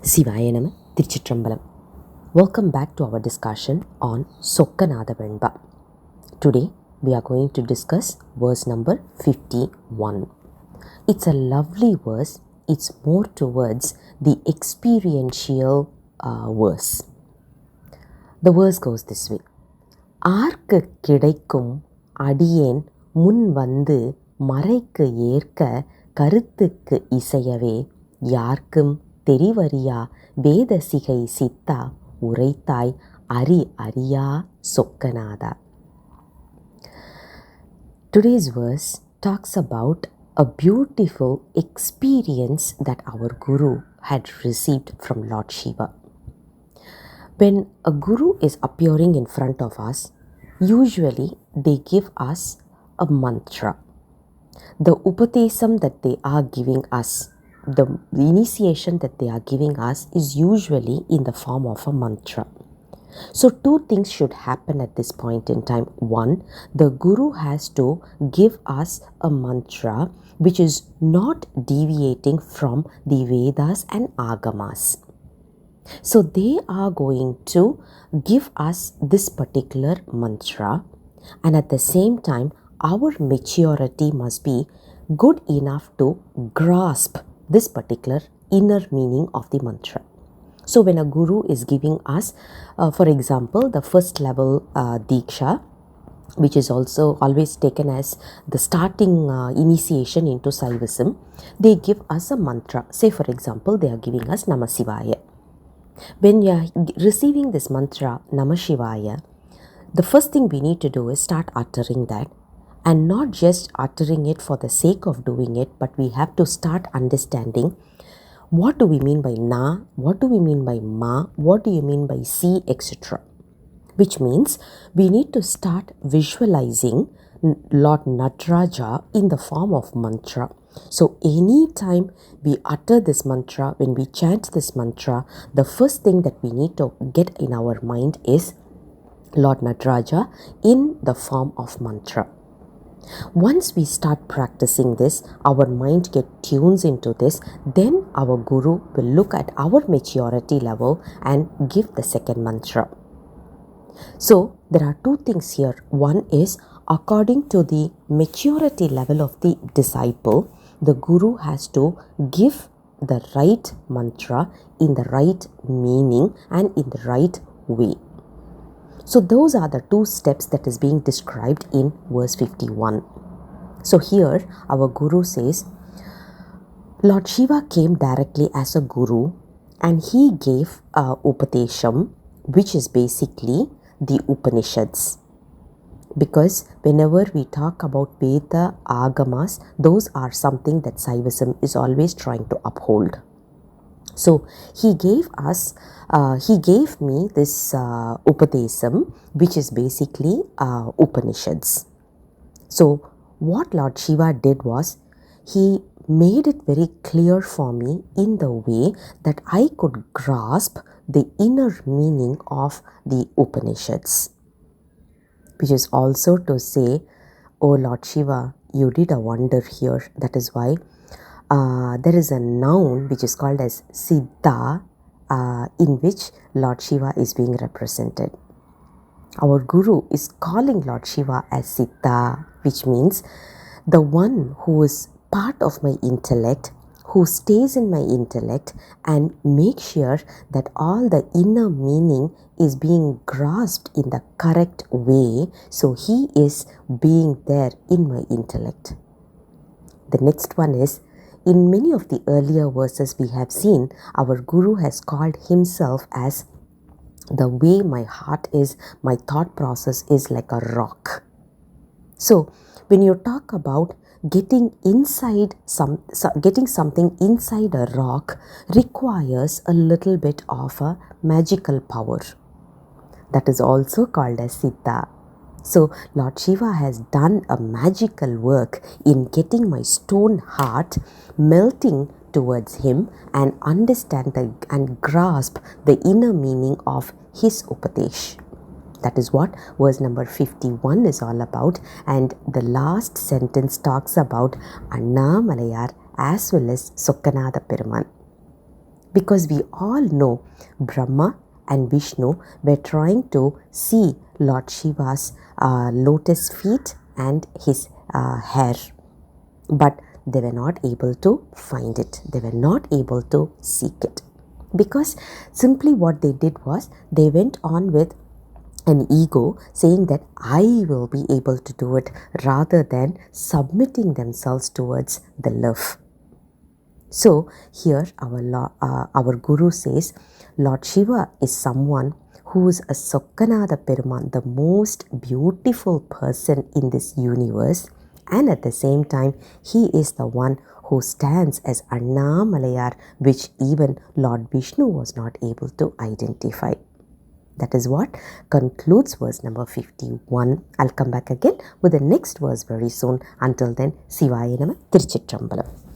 Sivaya Nama Tiruchitrambalam. Welcome back to our discussion on Sokkanatha Venba. Today we are going to discuss verse number 51. It's a lovely verse. It's more towards the experiential verse. The verse goes this way. Aarkku Kidaikkum அடியேன் முன் வந்து மறைக்கு ஏற்க கருத்துக்கு இசையவே யார்க்கும் தெரிவறியா வேதசிகை சித்தா உரைத்தாய் அறியா சொக்கநாதா. Today's verse talks about a beautiful experience that our Guru had received from Lord Shiva. When a Guru is appearing in front of us, usually they give us a mantra. The upadesam that they are giving us, the initiation that they are giving us is usually in the form of a mantra. So two things should happen at this point in time. One, the Guru has to give us a mantra which is not deviating from the Vedas and Agamas. So they are going to give us this particular mantra, and at the same time our maturity must be good enough to grasp this particular inner meaning of the mantra. So when a Guru is giving us, for example, the first level Diksha, which is also always taken as the starting initiation into Saivism, they give us a mantra. Say for example, they are giving us Namah Shivaya. When you are receiving this mantra, Namah Shivaya, the first thing we need to do is start uttering that, and not just uttering it for the sake of doing it, but we have to start understanding what do we mean by Na, what do we mean by Ma, what do you mean by Si, etc. Which means we need to start visualizing Lord Nataraja in the form of mantra. So anytime we utter this mantra, when we chant this mantra, the first thing that we need to get in our mind is Lord Nataraja in the form of mantra. Once we start practicing this, our mind tunes into this, then our Guru will look at our maturity level and give the second mantra. So there are two things here. One is, according to the maturity level of the disciple, the Guru has to give the right mantra in the right meaning and in the right way. So those are the two steps that is being described in verse 51. So here our Guru says, Lord Shiva came directly as a Guru and he gave Upadesham, which is basically the Upanishads. Because whenever we talk about Veda, Agamas, those are something that Saivism is always trying to uphold. So he gave me this Upadesam, which is basically Upanishads. So what Lord Shiva did was, he made it very clear for me in the way that I could grasp the inner meaning of the Upanishads. Which is also to say, oh Lord Shiva, you did a wonder here. That is why there is a noun which is called as Siddha, in which Lord Shiva is being represented. Our Guru is calling Lord Shiva as Siddha, which means the one who is part of my intellect, who stays in my intellect and make sure that all the inner meaning is being grasped in the correct way. So he is being there in my intellect. The next one is, in many of the earlier verses we have seen, our Guru has called himself as the way my heart is, my thought process is like a rock. So when you talk about getting something inside a rock requires a little bit of a magical power. That is also called as Siddha. So Lord Shiva has done a magical work in getting my stone heart melting towards him and understand and grasp the inner meaning of his Upadesh. That is what verse number 51 is all about, and the last sentence talks about Annamalayar as well as Sokkanatha Peruman. Because we all know Brahma and Vishnu were trying to see Lord Shiva's lotus feet and his hair, but they were not able to find it. They were not able to seek it, because simply what they did was they went on with an ego, saying that I will be able to do it, rather than submitting themselves towards the love. So here our Guru says Lord Shiva is someone who is a Sokkanatha Peruman, the most beautiful person in this universe, and at the same time he is the one who stands as Annamalayar, which even Lord Vishnu was not able to identify. That is what concludes verse number 51. I'll come back again with the next verse very soon. Until then, Sivaya Nama, Tiruchitrambalam.